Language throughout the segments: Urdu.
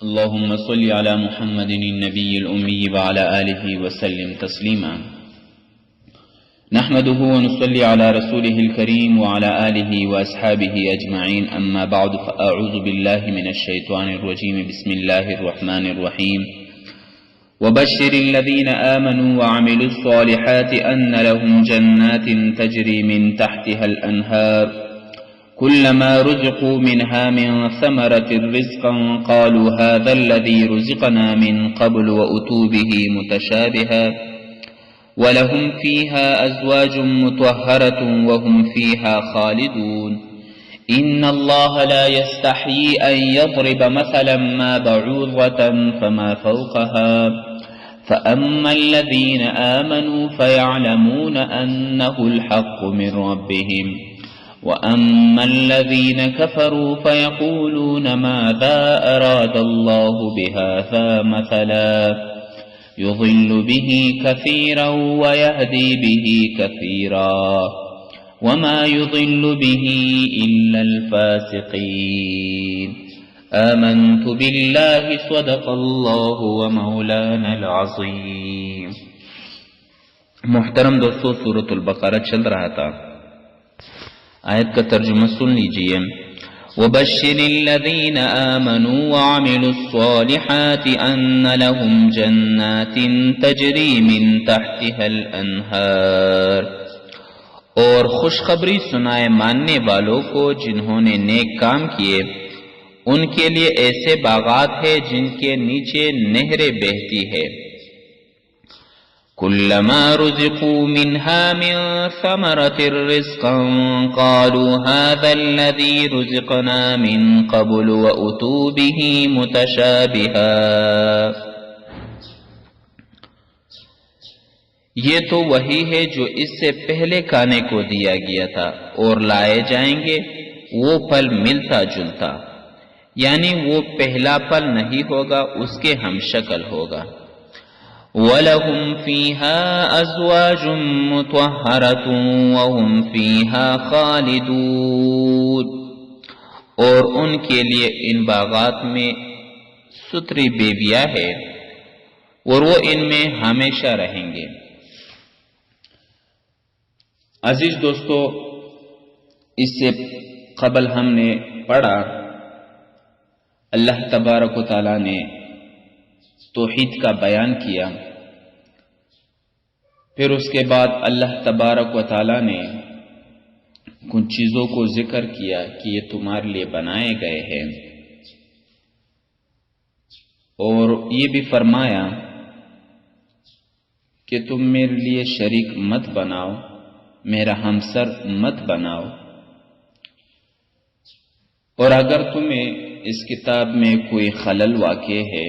اللهم صل على محمد النبي الأمي وعلى آله وسلم تسليما. نحمده ونصلي على رسوله الكريم وعلى آله وأصحابه أجمعين. أما بعد، فأعوذ بالله من الشيطان الرجيم. بسم الله الرحمن الرحيم. وبشر الذين آمنوا وعملوا الصالحات أن لهم جنات تجري من تحتها الأنهار كلما رزقوا منها من ثمرة رزقا قالوا هذا الذي رزقنا من قبل وأتوا به متشابها ولهم فيها أزواج مطهرة وهم فيها خالدون. إن الله لا يستحيي أن يضرب مثلا ما بعوضة فما فوقها فأما الذين آمنوا فيعلمون أنه الحق من ربهم وأما الذين كفروا فيقولون ماذا أراد الله بهذا مثلا يضل به كثيرا ويهدي به كثيرا وما يضل به إلا الفاسقين. آمنت بالله صدق الله ومولانا العظيم. محترم دوستو، سورۃ البقرہ چل رہا تھا. آیت کا ترجمہ سن لیجئے. وَبَشِّرِ الَّذِينَ آمَنُوا وَعَمِلُوا الصَّالِحَاتِ أَنَّ لَهُمْ جَنَّاتٍ تَجْرِي مِن تَحْتِهَا الْأَنْهَارُ، اور خوشخبری سنائے ماننے والوں کو جنہوں نے نیک کام کیے ان کے لیے ایسے باغات ہیں جن کے نیچے نہریں بہتی ہے. كلما رزقوا منها من ثمرة رزقا قالوا هذا الذي رزقنا من قبل وأتوا به متشابها. یہ تو وہی ہے جو اس سے پہلے کھانے کو دیا گیا تھا، اور لائے جائیں گے وہ پھل ملتا جلتا، یعنی وہ پہلا پھل نہیں ہوگا، اس کے ہم شکل ہوگا. وَلَهُمْ فِيهَا أَزْوَاجٌ مُطَهَّرَةٌ وَهُمْ فِيهَا خَالِدُونَ، اور ان کے لیے ان باغات میں ستری بیویاں ہیں اور وہ ان میں ہمیشہ رہیں گے. عزیز دوستو، اس سے قبل ہم نے پڑھا اللہ تبارک و تعالیٰ نے توحید کا بیان کیا، پھر اس کے بعد اللہ تبارک و تعالیٰ نے کچھ چیزوں کو ذکر کیا کہ یہ تمہارے لیے بنائے گئے ہیں، اور یہ بھی فرمایا کہ تم میرے لیے شریک مت بناؤ، میرا ہمسر مت بناؤ، اور اگر تمہیں اس کتاب میں کوئی خلل واقع ہے،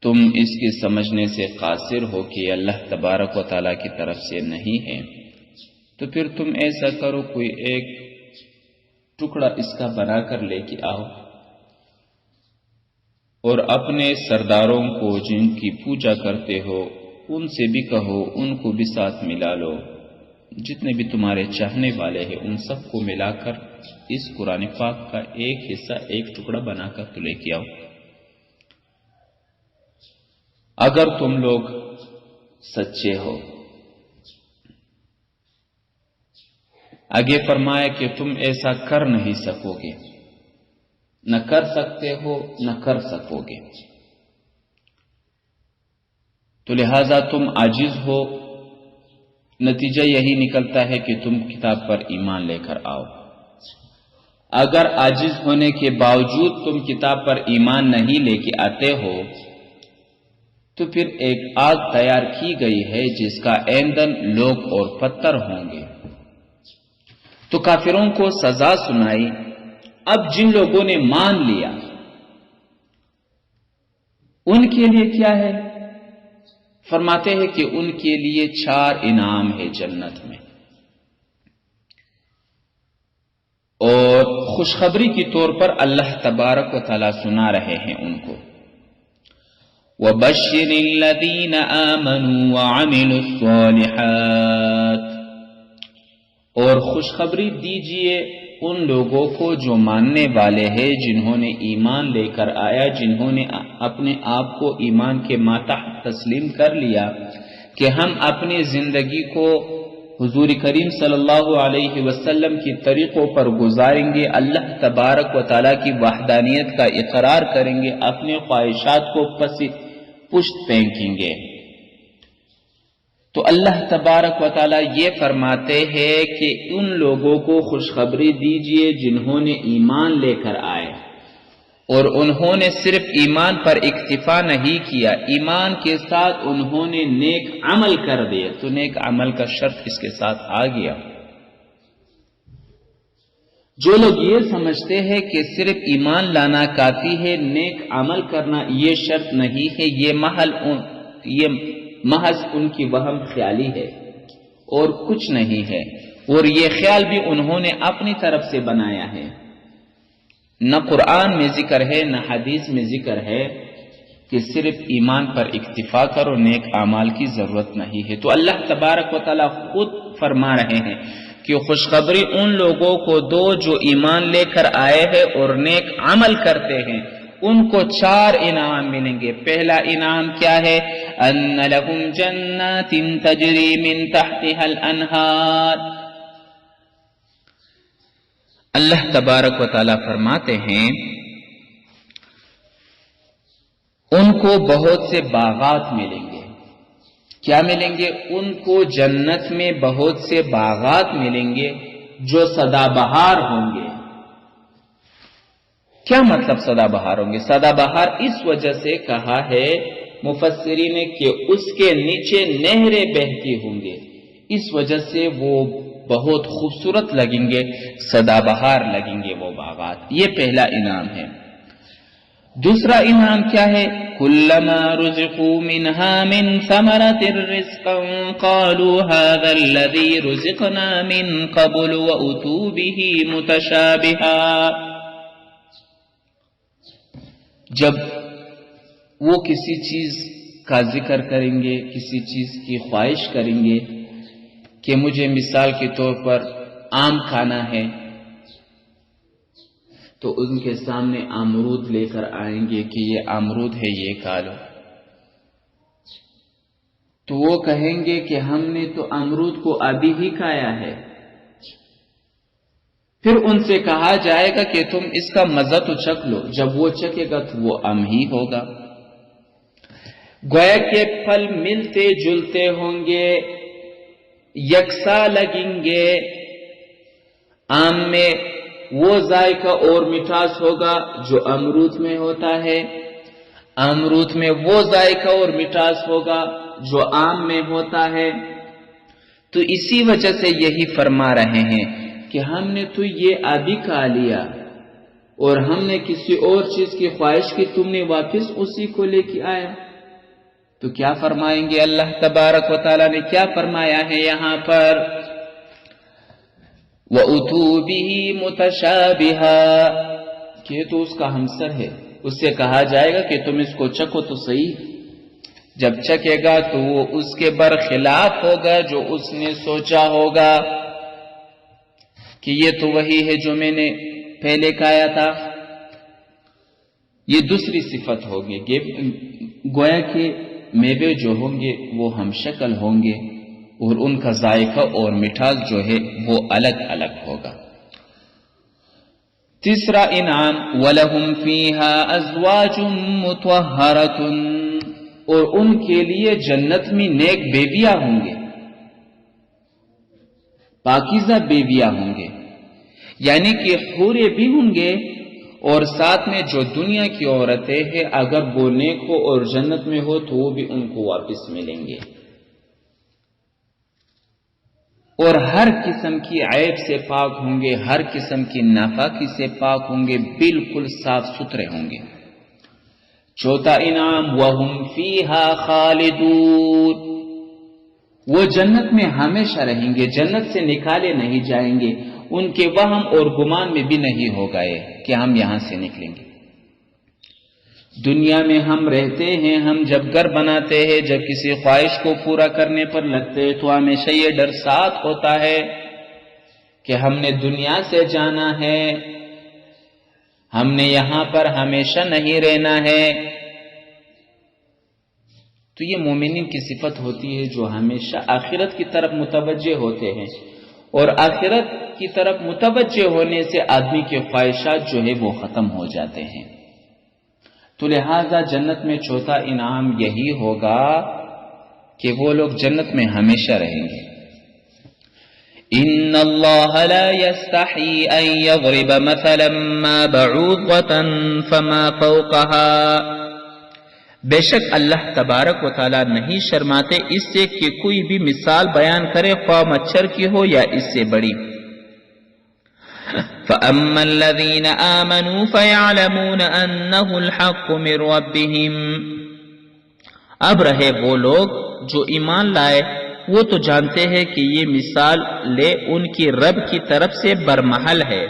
تم اس کے سمجھنے سے قاصر ہو کہ اللہ تبارک و تعالیٰ کی طرف سے نہیں ہے، تو پھر تم ایسا کرو، کوئی ایک ٹکڑا اس کا بنا کر لے کے آؤ، اور اپنے سرداروں کو جن کی پوجا کرتے ہو ان سے بھی کہو، ان کو بھی ساتھ ملا لو، جتنے بھی تمہارے چاہنے والے ہیں ان سب کو ملا کر اس قرآن پاک کا ایک حصہ، ایک ٹکڑا بنا کر تو لے کے آؤ. اگر تم لوگ سچے ہو. آگے فرمایا کہ تم ایسا کر نہیں سکو گے، نہ کر سکتے ہو نہ کر سکو گے، تو لہذا تم عاجز ہو. نتیجہ یہی نکلتا ہے کہ تم کتاب پر ایمان لے کر آؤ. اگر عاجز ہونے کے باوجود تم کتاب پر ایمان نہیں لے کے آتے ہو تو پھر ایک آگ تیار کی گئی ہے جس کا ایندھن لوگ اور پتھر ہوں گے. تو کافروں کو سزا سنائی. اب جن لوگوں نے مان لیا ان کے لیے کیا ہے؟ فرماتے ہیں کہ ان کے لیے 4 انعام ہے جنت میں، اور خوشخبری کے طور پر اللہ تبارک و تعالیٰ سنا رہے ہیں ان کو. وَبَشِّرِ الَّذِينَ آمَنُوا وَعَمِلُوا الصَّالِحَاتِ، اور خوشخبری دیجئے ان لوگوں کو جو ماننے والے ہیں، جنہوں نے ایمان لے کر آیا، جنہوں نے اپنے آپ کو ایمان کے ماتحت تسلیم کر لیا کہ ہم اپنی زندگی کو حضور کریم صلی اللہ علیہ وسلم کی طریقوں پر گزاریں گے، اللہ تبارک و تعالیٰ کی وحدانیت کا اقرار کریں گے، اپنے خواہشات کو پشت پھینکیں گے۔ تو اللہ تبارک و تعالیٰ یہ فرماتے ہیں کہ ان لوگوں کو خوشخبری دیجئے جنہوں نے ایمان لے کر آئے اور انہوں نے صرف ایمان پر اکتفا نہیں کیا، ایمان کے ساتھ انہوں نے نیک عمل کر دیے، تو نیک عمل کا شرط اس کے ساتھ آ گیا۔ جو لوگ یہ سمجھتے ہیں کہ صرف ایمان لانا کافی ہے، نیک عمل کرنا یہ شرط نہیں ہے، یہ محض ان کی وہم خیالی ہے اور کچھ نہیں ہے، اور یہ خیال بھی انہوں نے اپنی طرف سے بنایا ہے۔ نہ قرآن میں ذکر ہے نہ حدیث میں ذکر ہے کہ صرف ایمان پر اکتفا کرو، نیک اعمال کی ضرورت نہیں ہے۔ تو اللہ تبارک و تعالیٰ خود فرما رہے ہیں کہ خوشخبری ان لوگوں کو دو جو ایمان لے کر آئے ہیں اور نیک عمل کرتے ہیں، ان کو 4 انعام ملیں گے۔ پہلا انعام کیا ہے؟ ان لہم جنات تجری من تحتها الانہار۔ اللہ تبارک و تعالیٰ فرماتے ہیں ان کو بہت سے باغات ملیں گے۔ کیا ملیں گے؟ ان کو جنت میں بہت سے باغات ملیں گے جو سدا بہار ہوں گے۔ کیا مطلب سدا بہار ہوں گے؟ سدا بہار اس وجہ سے کہا ہے مفسرین نے کہ اس کے نیچے نہریں بہتی ہوں گے، اس وجہ سے وہ بہت خوبصورت لگیں گے، سدا بہار لگیں گے وہ باغات۔ یہ پہلا انعام ہے۔ دوسرا انعام کیا ہے؟ کلما رزقوا منها من ثمرة رزقا قالوا هذا الذي رزقنا من قبل وأتوا به متشابها۔ جب وہ کسی چیز کا ذکر کریں گے، کسی چیز کی خواہش کریں گے کہ مجھے مثال کے طور پر آم کھانا ہے، تو ان کے سامنے امرود لے کر آئیں گے کہ یہ امرود ہے، یہ کھا لو۔ تو وہ کہیں گے کہ ہم نے تو امرود کو ابھی ہی کھایا ہے۔ پھر ان سے کہا جائے گا کہ تم اس کا مزہ تو چکھ لو، جب وہ چکھے گا تو وہ ام ہی ہوگا۔ گویا کہ پھل ملتے جلتے ہوں گے، یکساں لگیں گے۔ آم میں وہ ذائقہ اور مٹھاس ہوگا جو امرود میں ہوتا ہے، امرود میں وہ ذائقہ اور مٹھاس ہوگا جو آم میں ہوتا ہے۔ تو اسی وجہ سے یہی فرما رہے ہیں کہ ہم نے تو یہ ابھی کھا لیا اور ہم نے کسی اور چیز کی خواہش کی، تم نے واپس اسی کو لے کے آیا۔ تو کیا فرمائیں گے؟ اللہ تبارک و تعالیٰ نے کیا فرمایا ہے یہاں پر؟ وَأُتُوا بِهِ مُتَشَابِهًا، کہ تو اس کا ہمسر ہے۔ اس سے کہا جائے گا کہ تم اس کو چکھو تو صحیح۔ جب چکھے گا تو وہ اس کے برخلاف ہوگا جو اس نے سوچا ہوگا کہ یہ تو وہی ہے جو میں نے پہلے کھایا تھا۔ یہ دوسری صفت ہوگی، گویا کہ میوے جو ہوں گے وہ ہم شکل ہوں گے اور ان کا ذائقہ اور مٹھاس جو ہے وہ الگ الگ ہوگا۔ تیسرا انعام وَلَهُمْ فِيهَا أَزْوَاجٌ مُطَهَّرَةٌ، اور ان کے لیے جنت میں نیک بیویاں ہوں گے، پاکیزہ بیویاں ہوں گے، یعنی کہ حوریں بھی ہوں گے، اور ساتھ میں جو دنیا کی عورتیں ہیں اگر وہ نیک ہو اور جنت میں ہو تو وہ بھی ان کو واپس ملیں گے، اور ہر قسم کی عیب سے پاک ہوں گے، ہر قسم کی ناپاکی سے پاک ہوں گے، بالکل صاف ستھرے ہوں گے۔ چوتھا انعام وَهُمْ فِيهَا خَالِدُونَ، وہ جنت میں ہمیشہ رہیں گے، جنت سے نکالے نہیں جائیں گے، ان کے وہم اور گمان میں بھی نہیں ہو گئے کہ ہم یہاں سے نکلیں گے۔ دنیا میں ہم رہتے ہیں، ہم جب گھر بناتے ہیں، جب کسی خواہش کو پورا کرنے پر لگتے ہیں تو ہمیشہ یہ ڈر ساتھ ہوتا ہے کہ ہم نے دنیا سے جانا ہے، ہم نے یہاں پر ہمیشہ نہیں رہنا ہے، تو یہ مومنین کی صفت ہوتی ہے جو ہمیشہ آخرت کی طرف متوجہ ہوتے ہیں، اور آخرت کی طرف متوجہ ہونے سے آدمی کے خواہشات جو ہے وہ ختم ہو جاتے ہیں۔ تو لہذا جنت میں چوتھا انعام یہی ہوگا کہ وہ لوگ جنت میں ہمیشہ رہیں گے۔ ان اللہ لا يستحی ان یضرب مثلا ما بعوضة فما فوقها، بے شک اللہ تبارک و تعالی نہیں شرماتے اس سے کہ کوئی بھی مثال بیان کرے، خواہ مچھر کی ہو یا اس سے بڑی۔ فَأَمَّا الَّذِينَ آمَنُوا فَيَعْلَمُونَ أَنَّهُ الْحَقُّ مِنْ رَبِّهِمْ، اب رہے وہ لوگ جو ایمان لائے، وہ تو جانتے ہیں کہ یہ مثال لے ان کی رب کی طرف سے برمحل ہے۔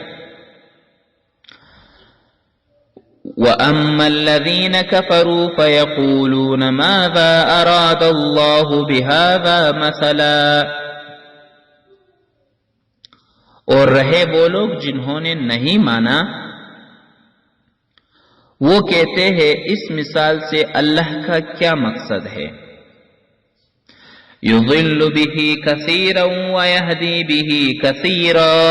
وَأَمَّا الَّذِينَ كَفَرُوا فَيَقُولُونَ مَاذَا أَرَادَ اللَّهُ بِهَذَا مَثَلًا، اور رہے وہ لوگ جنہوں نے نہیں مانا، وہ کہتے ہیں اس مثال سے اللہ کا کیا مقصد ہے؟ يُضِلُّ بِهِ كَثِيرًا وَيَهْدِي بِهِ كَثِيرًا،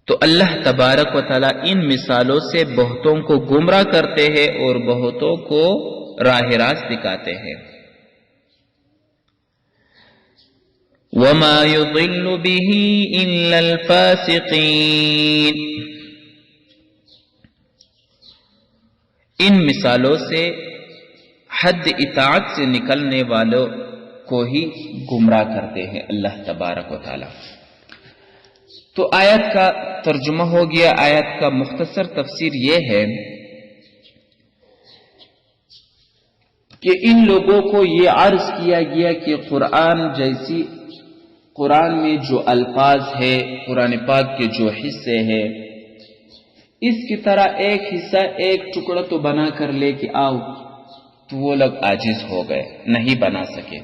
تو اللہ تبارک و تعالی ان مثالوں سے بہتوں کو گمراہ کرتے ہیں اور بہتوں کو راہ راست دکھاتے ہیں۔ وَمَا يُضِلُّ بِهِ إِلَّا الْفَاسِقِينَ، ان مثالوں سے حد اطاعت سے نکلنے والوں کو ہی گمراہ کرتے ہیں اللہ تبارک و تعالی۔ تو آیت کا ترجمہ ہو گیا۔ آیت کا مختصر تفسیر یہ ہے کہ ان لوگوں کو یہ عرض کیا گیا کہ قرآن میں جو الفاظ ہے، قرآن پاک کے جو حصے ہیں، اس کی طرح ایک حصہ ایک ٹکڑا تو بنا کر لے کے آؤ، تو وہ لوگ عاجز ہو گئے، نہیں بنا سکے۔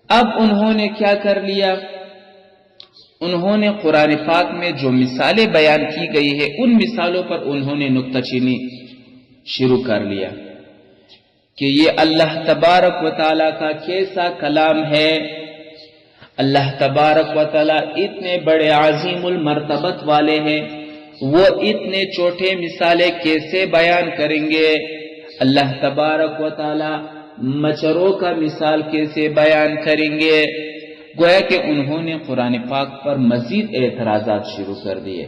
اب انہوں نے کیا کر لیا؟ انہوں نے قرآن پاک میں جو مثالیں بیان کی گئی ہے ان مثالوں پر انہوں نے نکتہ چینی شروع کر لیا کہ یہ اللہ تبارک و تعالیٰ کا کیسا کلام ہے، اللہ تبارک و تعالیٰ اتنے بڑے عظیم المرتبت والے ہیں، وہ اتنے چھوٹے مثالیں کیسے بیان کریں گے؟ اللہ تبارک و تعالیٰ مچھروں کا مثال کیسے بیان کریں گے؟ گویا کہ انہوں نے قرآن پاک پر مزید اعتراضات شروع کر دیے،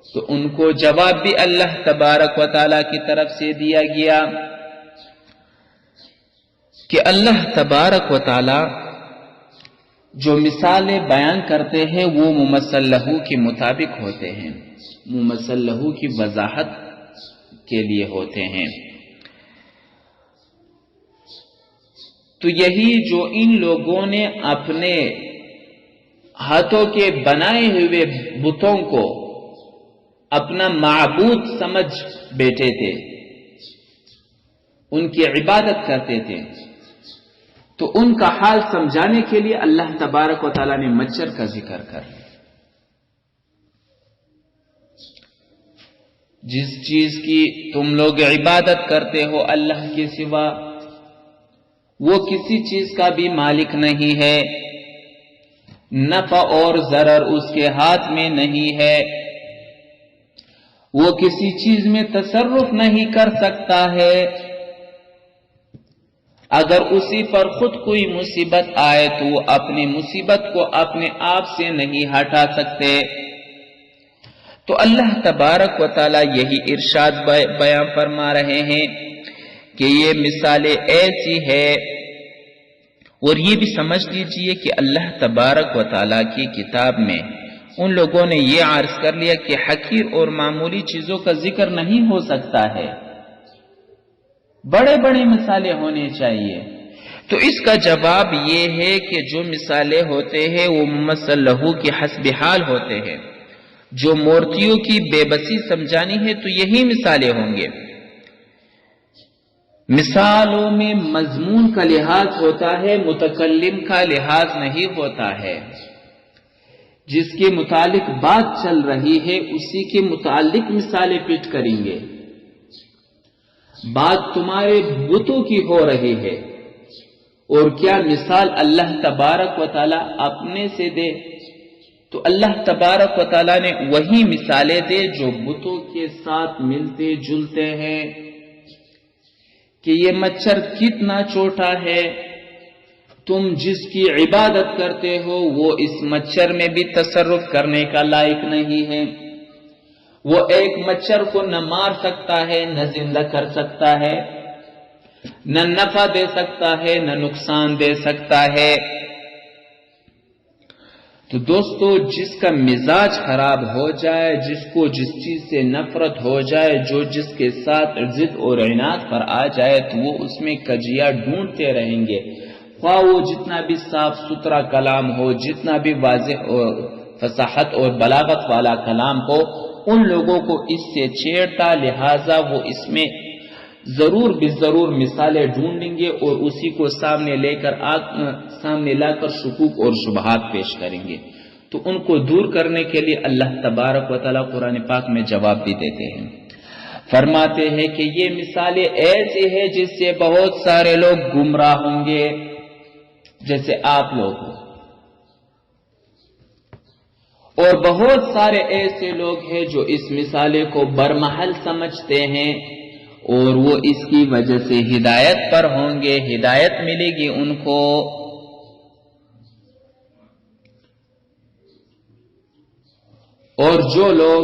تو ان کو جواب بھی اللہ تبارک و تعالیٰ کی طرف سے دیا گیا کہ اللہ تبارک و تعالیٰ جو مثالیں بیان کرتے ہیں وہ ممثل لہو کے مطابق ہوتے ہیں، ممثل لہو کی وضاحت کے لیے ہوتے ہیں۔ تو یہی جو ان لوگوں نے اپنے ہاتھوں کے بنائے ہوئے بتوں کو اپنا معبود سمجھ بیٹھے تھے، ان کی عبادت کرتے تھے، تو ان کا حال سمجھانے کے لیے اللہ تبارک و تعالیٰ نے مچھر کا ذکر کر لیا۔ جس چیز کی تم لوگ عبادت کرتے ہو اللہ کے سوا، وہ کسی چیز کا بھی مالک نہیں ہے، نفع اور ضرر اس کے ہاتھ میں نہیں ہے، وہ کسی چیز میں تصرف نہیں کر سکتا ہے۔ اگر اسی پر خود کوئی مصیبت آئے تو وہ اپنی مصیبت کو اپنے آپ سے نہیں ہٹا سکتے۔ تو اللہ تبارک و تعالیٰ یہی ارشاد بیان فرما رہے ہیں کہ یہ مثالیں ایسی ہے، اور یہ بھی سمجھ لیجئے کہ اللہ تبارک و تعالیٰ کی کتاب میں ان لوگوں نے یہ عرض کر لیا کہ حقیر اور معمولی چیزوں کا ذکر نہیں ہو سکتا ہے، بڑے بڑے مثالیں ہونے چاہیے۔ تو اس کا جواب یہ ہے کہ جو مثالیں ہوتے ہیں وہ ممثل لہو کی حسب حال ہوتے ہیں۔ جو مورتیوں کی بے بسی سمجھانی ہے تو یہی مثالیں ہوں گے۔ مثالوں میں مضمون کا لحاظ ہوتا ہے، متکلم کا لحاظ نہیں ہوتا ہے۔ جس کے متعلق بات چل رہی ہے اسی کے متعلق مثالیں پیش کریں گے. بات تمہارے بتوں کی ہو رہی ہے اور کیا مثال اللہ تبارک و تعالی اپنے سے دے؟ تو اللہ تبارک و تعالی نے وہی مثالیں دے جو بتوں کے ساتھ ملتے جلتے ہیں کہ یہ مچھر کتنا چھوٹا ہے، تم جس کی عبادت کرتے ہو وہ اس مچھر میں بھی تصرف کرنے کا لائق نہیں ہے. وہ ایک مچھر کو نہ مار سکتا ہے، نہ زندہ کر سکتا ہے، نہ نفع دے سکتا ہے، نہ نقصان دے سکتا ہے. تو دوستو، جس کا مزاج خراب ہو جائے، جس کو جس چیز سے نفرت ہو جائے، جو جس کے ساتھ ضد اور عناد پر آ جائے تو وہ اس میں کجیاں ڈھونڈتے رہیں گے، خواہ وہ جتنا بھی صاف ستھرا کلام ہو، جتنا بھی واضح اور فصاحت اور بلاغت والا کلام ہو، ان لوگوں کو اس سے چھیڑتا، لہذا وہ اس میں ضرور ضرور مثالیں ڈھونڈیں گے اور اسی کو سامنے لا کر شکوک اور شبہات پیش کریں گے. تو ان کو دور کرنے کے لیے اللہ تبارک و تعالیٰ قرآن پاک میں جواب بھی دیتے ہیں. فرماتے ہیں کہ یہ مثالیں ایسی ہیں جس سے بہت سارے لوگ گمراہ ہوں گے، جیسے آپ لوگ ہو، اور بہت سارے ایسے لوگ ہیں جو اس مثالیں کو برمحل سمجھتے ہیں اور وہ اس کی وجہ سے ہدایت پر ہوں گے، ہدایت ملے گی ان کو. اور جو لوگ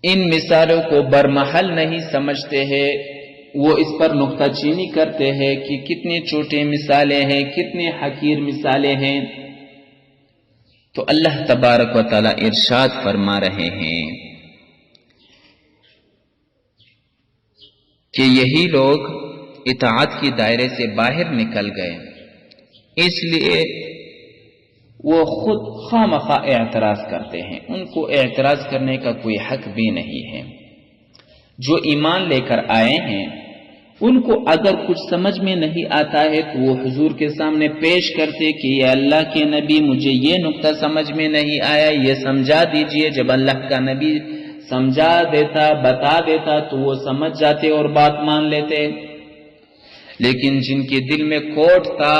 ان مثالوں کو برمحل نہیں سمجھتے ہیں وہ اس پر نکتہ چینی کرتے ہیں کہ کتنی چھوٹی مثالیں ہیں، کتنی حقیر مثالیں ہیں. تو اللہ تبارک و تعالی ارشاد فرما رہے ہیں کہ یہی لوگ اطاعت کی دائرے سے باہر نکل گئے، اس لیے وہ خود خواہ اعتراض کرتے ہیں. ان کو اعتراض کرنے کا کوئی حق بھی نہیں ہے. جو ایمان لے کر آئے ہیں ان کو اگر کچھ سمجھ میں نہیں آتا ہے تو وہ حضور کے سامنے پیش کرتے کہ یہ اللہ کے نبی، مجھے یہ نقطہ سمجھ میں نہیں آیا، یہ سمجھا دیجئے. جب اللہ کا نبی سمجھا دیتا، بتا دیتا تو وہ سمجھ جاتے اور بات مان لیتے. لیکن جن کے دل میں کھوٹ تھا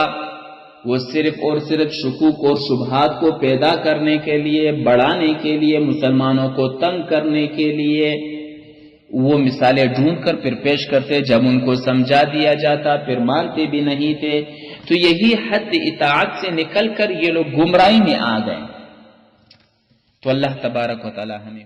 وہ صرف اور صرف شکوک اور شبہات کو پیدا کرنے کے لیے، بڑھانے کے لیے، مسلمانوں کو تنگ کرنے کے لیے وہ مثالیں ڈھونڈ کر پھر پیش کرتے. جب ان کو سمجھا دیا جاتا پھر مانتے بھی نہیں تھے. تو یہی حد اطاعت سے نکل کر یہ لوگ گمراہی میں آ گئے. تو اللہ تبارک و تعالی ہمیں